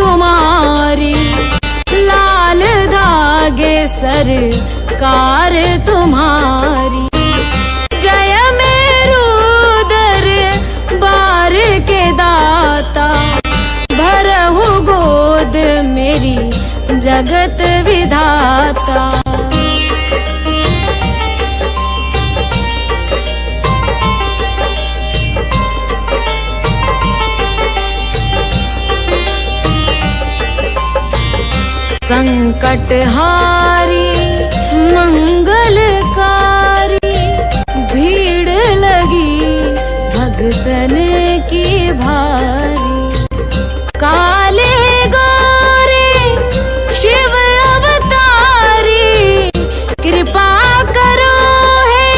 तुम्हारी, लाल धागे सरकार तुम्हारी। जय मेरू दरबार के दाता, भरहु गोद मेरी जगत विधाता। संकटहारी मंगलकारी, भीड़ लगी भगतन की भारी। काले गोरे शिव अवतारी, कृपा करो हे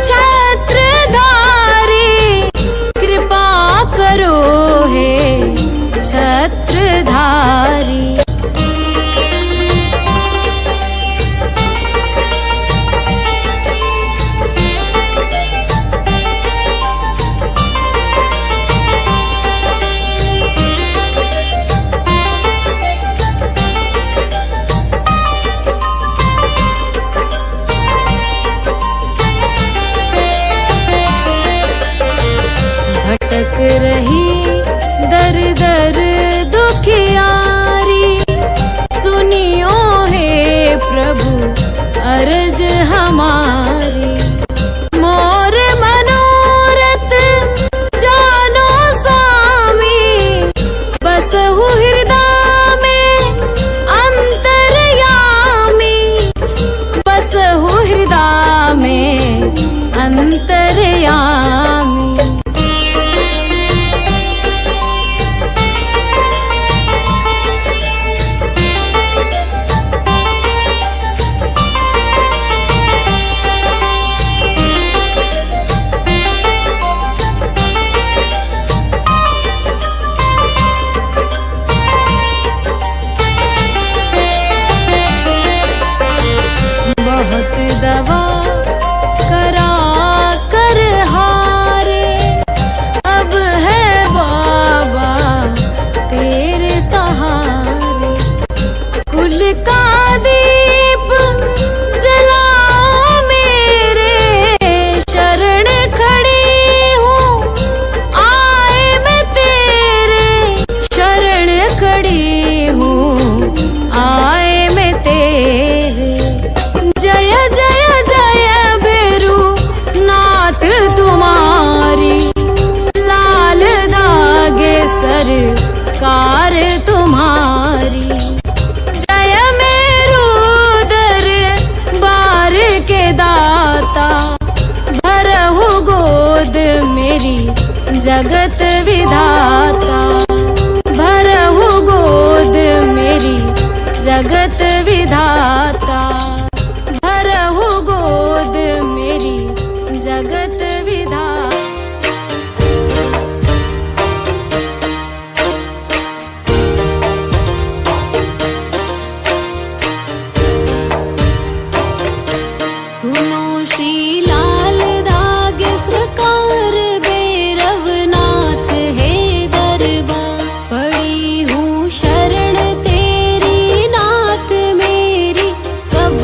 छत्रधारी, कृपा करो हे छत्रधारी। भटक रही दर दर दुखियारी, सुनियो हे प्रभु अर्ज हमारी। मोर मनोरथ जानो स्वामी, बसहु हृदय में अंतर्यामी, बसहु हृदय में अंतर्यामी। बहुत दवा करा कर हारे, अब है बाबा तेरे सहारे। कुल का दीप जलाओ मेरे, शरण खड़ी हूँ आए मैं तेरे, शरण खड़ी हूँ आए मैं तेरे। जय जय जय भैरू नाथ तुम्हारी, लाल धागे सरकार तुम्हारी। जय मेरू दरबार के दाता, भरहु गोद मेरी जगत विधाता, भरहु गोद मेरी जगत विधाता, भरहु गोद मेरी जगत विधाता। सुनो श्री लाल धागे सरकार, भैरवनाथ है दरबार। पड़ी हूँ शरण तेरी नाथ मेरी, कब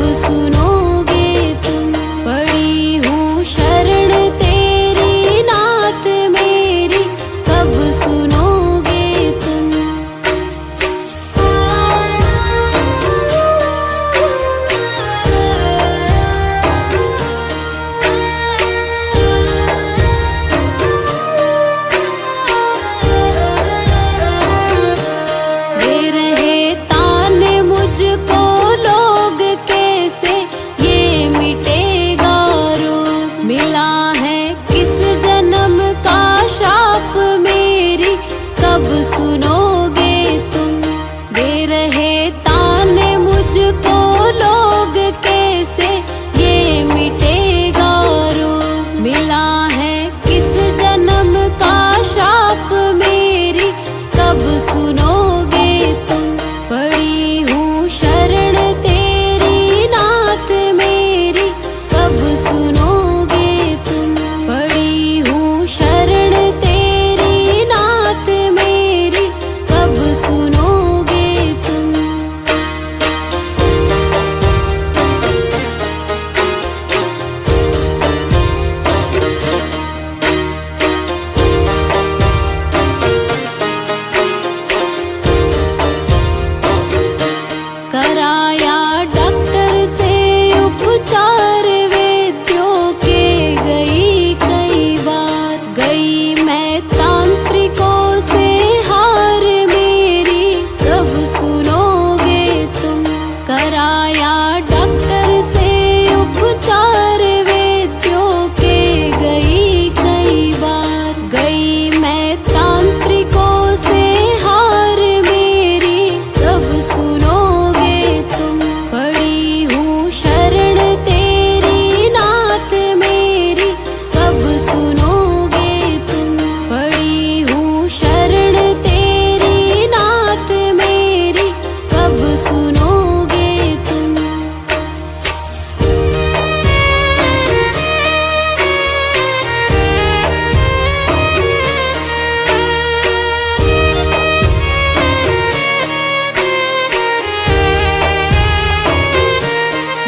तांत्रिकों से हार मेरी कब सुनोगे तुम। कराया डॉक्टर से उपचार वैद्यों के गई कई बार। गई मैं तांत्रिकों से हार मेरी कब सुनोगे तुम। पड़ी हूँ शरण तेरी नाथ मेरी कब सुनोगे तुम। पड़ी हूँ शरण तेरी नाथ मेरी कब सुनोगे तुम।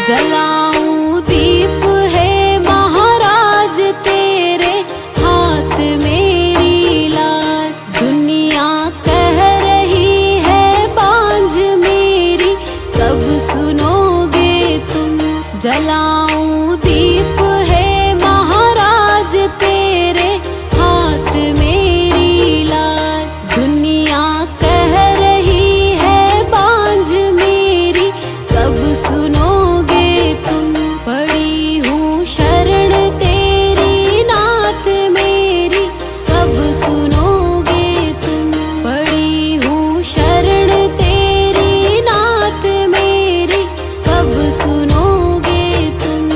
जलाऊं दीप है महाराज तेरे हाथ मेरी लाज। दुनिया कह रही है बांझ मेरी कब सुनोगे तुम। जलाऊं दीप है महाराज तेरे हाथ मेरी लाज। दुनिया कह रही है बांझ मेरी कब सुनोगे तुम। पड़ी हूँ शरण तेरी नाथ मेरी कब सुनोगे तुम। पड़ी हूँ शरण तेरी नाथ मेरी कब सुनोगे तुम।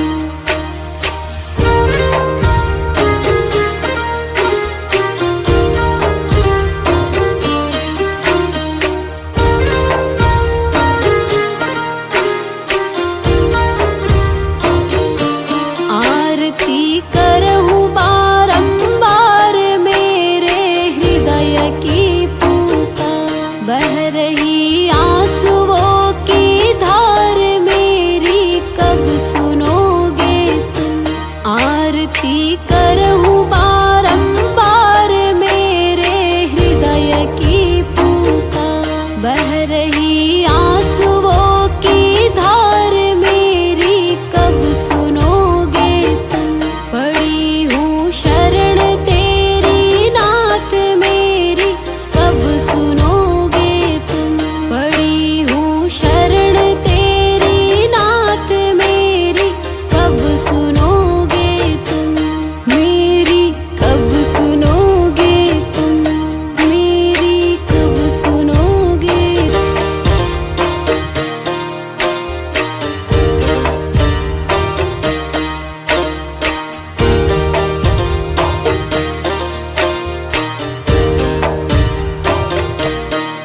आरती करहूँ बारंबार मेरे हृदय की पूता। बह रही आंसुओं की धार मेरी कब सुनोगे तुम। आरती करहूँ बारंबार मेरे हृदय की पूता। बह रही आंसुओं की धार मेरी कब सुनोगे तुम। पड़ी हूँ शरण तेरी नाथ मेरी कब सुनोगे तुम। पड़ी हूँ शरण तेरी नाथ मेरी कब सुनोगे तुम। मेरी कब सुनोगे तुम। मेरी कब सुनोगे।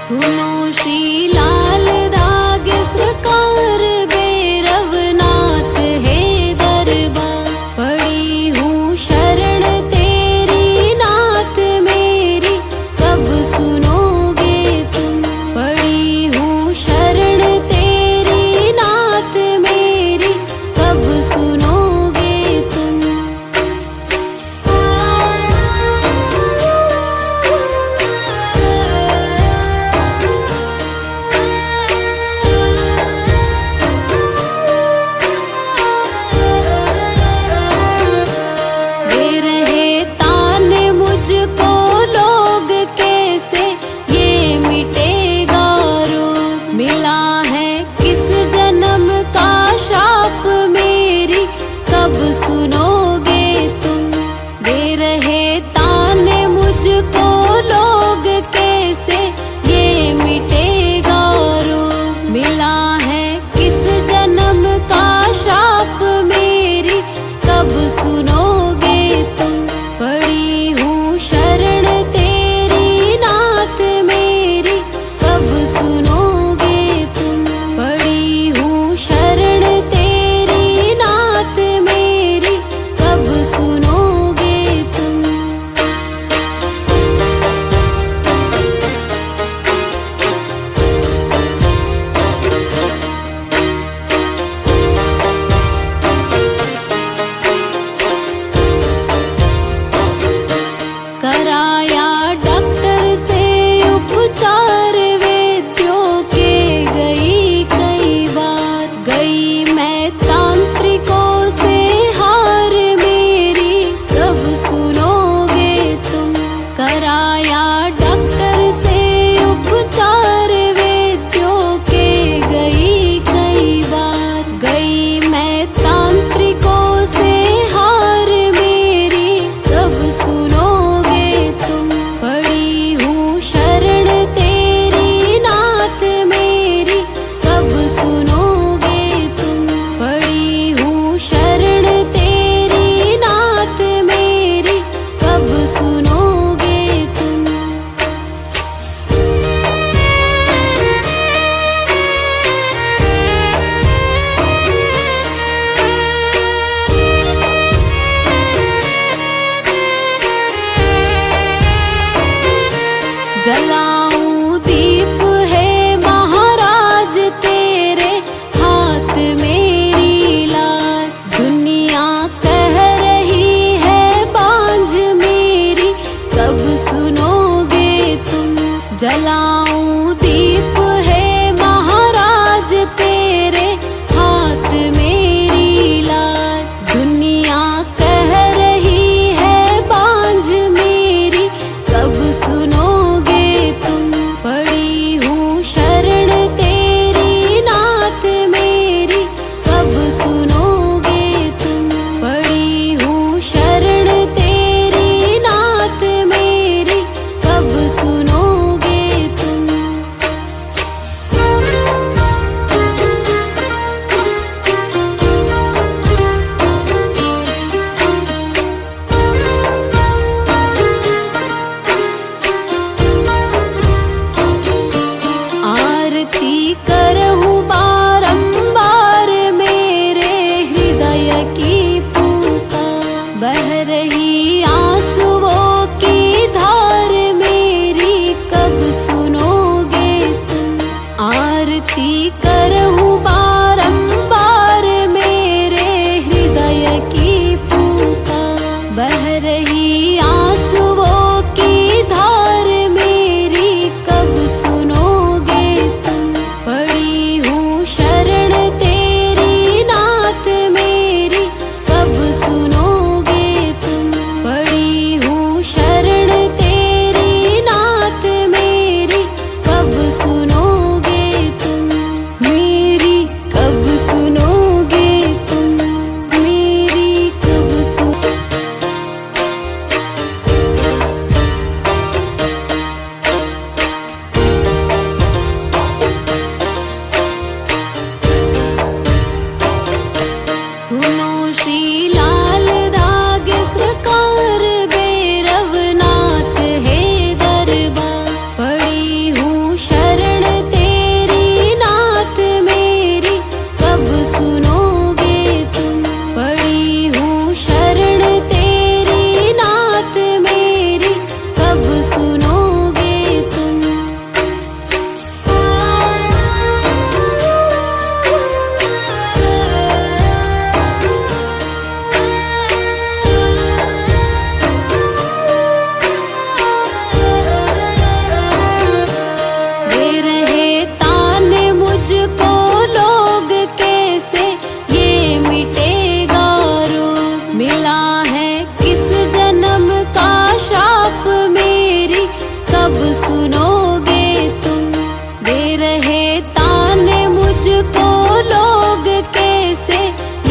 सुनो श्री लाल धागे सरकार भैरवनाथ है दरबार। पड़ी हूँ शरण तेरी नाथ मेरी कब सुनोगे तुम। पड़ी हूँ शरण तेरी नाथ मेरी कब सुनोगे तुम। दे रहे ताने मुझको लोग कैसे ये मिटेगा रोग। मिला है किस जन्म का श्राप मेरी कब सुनोगे तुम। दे रहे ताने मुझको लोग कैसे ये मिटेगा रोग। मिला है किस जन्म का श्राप मेरी कब सुनोगे तुम। पड़ी हूँ शरण तेरी नाथ मेरी कब सुनोगे तुम। पड़ी हूँ शरण तेरी नाथ मेरी कब सुनोगे तुम। कराया डॉक्टर से उपचार वैद्यों के गई कई बार। गई मैं तांत्रिकों से हार मेरी कब सुनोगे तुम। कराया जलाऊं दीप है महाराज तेरे हाथ मेरी लाज। दुनिया कह रही है बांझ मेरी कब सुनोगे तुम। जलाऊं दीप है महाराज तेरे हाथ मेरी लाज। दुनिया कह रही है बांझ मेरी कब सुनोगे तुम। पड़ी हूँ शरण तेरी नाथ मेरी कब सुनोगे तुम। पड़ी हूँ शरण तेरी नाथ मेरी कब सुनोगे तुम। आरती करहूँ बारंबार मेरे हृदय की पुकार। बह रही आंसुओं की धार मेरी कब सुनोगे तुम। आरती करहूँ बारंबार मेरे हृदय की पुकार। बह रही आंसुओं की धार मेरी कब सुनोगे तुम। पड़ी हूँ शरण तेरी नाथ मेरी कब सुनोगे तुम। पड़ी हूँ शरण तेरी नाथ मेरी कब सुनोगे तुम। मेरी कब सुनोगे तुम। मेरी कब सुन। सुनो श्री लाल धागे सरकार भैरवनाथ है दरबार। पड़ी हूँ शरण तेरी नाथ मेरी कब सुनोगे तुम। पड़ी हूँ शरण तेरी नाथ मेरी कब सुनोगे तुम। दे रहे ताने मुझको लोग कैसे ये मिटेगा रोग। मिला है किस जन्म का श्राप मेरी कब सुनोगे तुम। दे रहे ताने मुझको लोग कैसे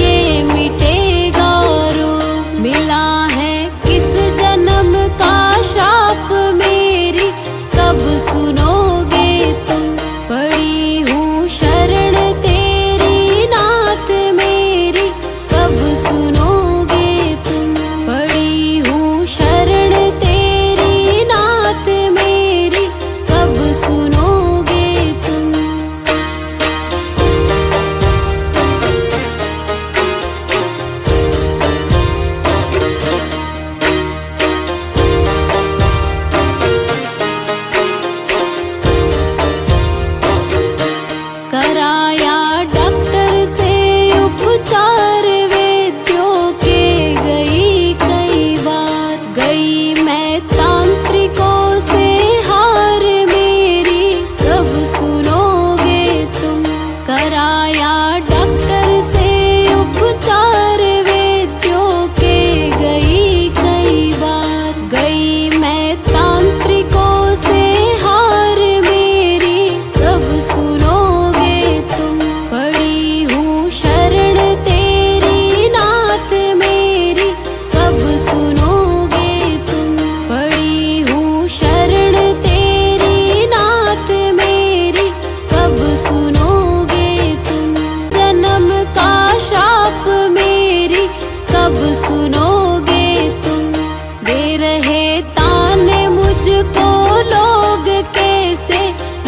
ये मिटेगा रोग। मिला है किस जन्म का श्राप मेरी कब सुनोगे तुम। पड़ी हूँ शरण तेरी नाथ मेरी कब सुनोगे तुम। पड़ी हूँ शरण तेरी नाथ मेरी कब सुनोगे तुम। कराया डॉक्टर से उपचार वैद्यों के गई कई बार। गई मैं तांत्रिकों से हार मेरी कब सुनोगे तुम। कराया डॉक्टर से उपचार वैद्यों के गई कई बार। गई मैं तांत्रिकों से हार मेरी कब सुनोगे तुम। पड़ी हूँ शरण तेरी नाथ मेरी कब सुनोगे तुम। पड़ी हूँ शरण तेरी नाथ मेरी कब सुनोगे तुम। जन्म का श्राप मेरी कब सुनोगे तुम। दे रहे ताने मुझको लोग कैसे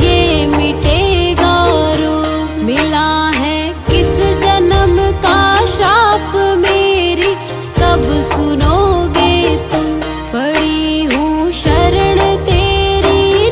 ये मिटेगा रोग। मिला है किस जन्म का श्राप मेरी कब सुनोगे तुम। पड़ी हूँ शरण तेरी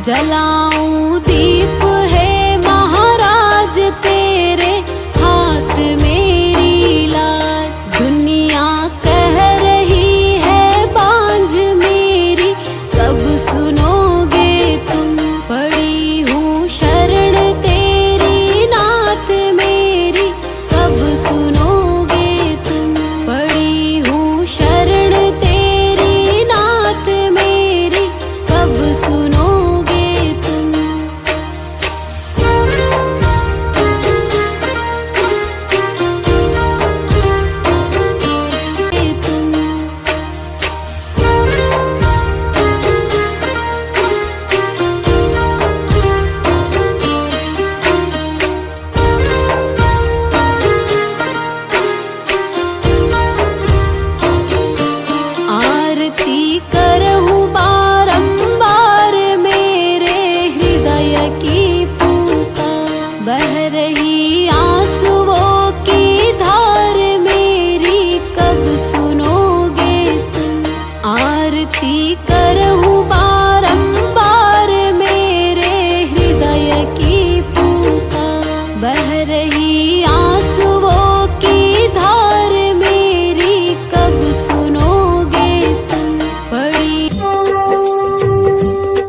जलाऊं दीप है महाराज तेरे हाथ मेरी लाज। दुनिया कह रही है बांझ मेरी कब सुनोगे तुम। पड़ी हूँ शरण तेरी नाथ मेरी कब सुनोगे तुम। पड़ी हूँ शरण तेरी नाथ मेरी कब सुनोगे तुम। आरती करहूँ बारंबार मेरे हृदय की पुकार। बह रही आंसुओं की धार मेरी कब सुनोगे तुम। आरती करहूँ